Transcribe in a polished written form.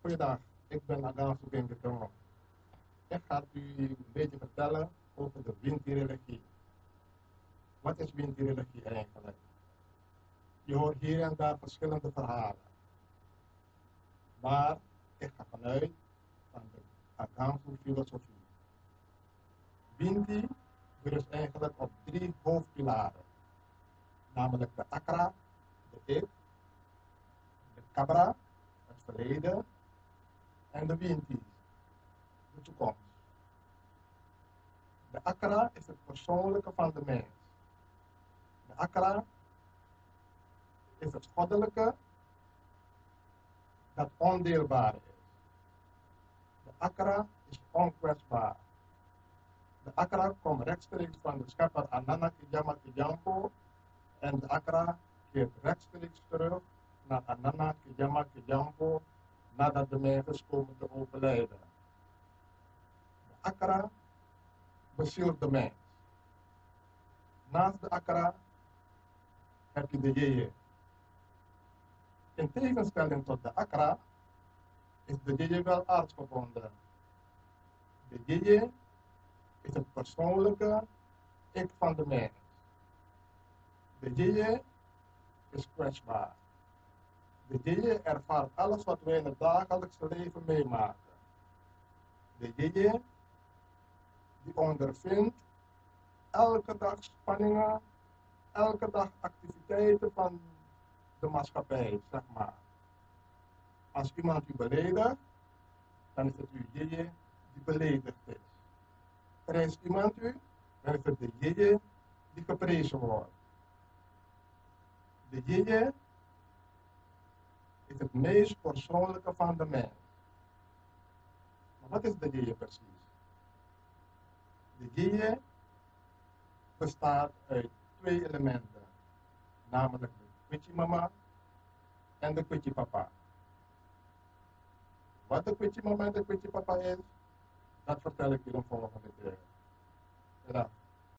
Goeiedag, ik ben Adam Soekengetongo. Ik ga u een beetje vertellen over de Winti-religie. Wat is Winti-religie eigenlijk? Je hoort hier en daar verschillende verhalen. Maar ik ga vanuit van de Agamsu filosofie. Winti berust eigenlijk op 3 hoofdpilaren. Namelijk de Akra, de ik, de Kabra, het verleden, en de Winti, de toekomst. De Akra is het persoonlijke van de mens. De Akra is het goddelijke dat ondeelbaar is. De Akra is onkwetsbaar. De Akra komt rechtstreeks van de schepper Anana Kijama Kijampo en de Akra keert rechtstreeks terug naar Anana Kijama Kijampo nadat de mens is komen te overlijden. De Akra bezielt de mens. Naast de Akra heb je de Jeje. In tegenstelling tot de Akra is de Jeje wel aardsgebonden. De Jeje is het persoonlijke ik van de mens. De Jeje is kwetsbaar. De Jeje ervaart alles wat wij in het dagelijkse leven meemaken. De Jeje die ondervindt elke dag spanningen, elke dag activiteiten van de maatschappij, zeg maar. Als iemand u beledigt, dan is het uw Jeje die beledigd is. Prijst iemand u, dan is het de Jeje die geprezen wordt. De Jeje is het meest persoonlijke van de mens. Maar wat is de Jeje precies? De Jeje bestaat uit 2 elementen, namelijk de Kwitje Mama en de Kwitje Papa. Wat de Kwitje Mama en de Kwitje Papa is, dat vertel ik je de volgende keer. Ja.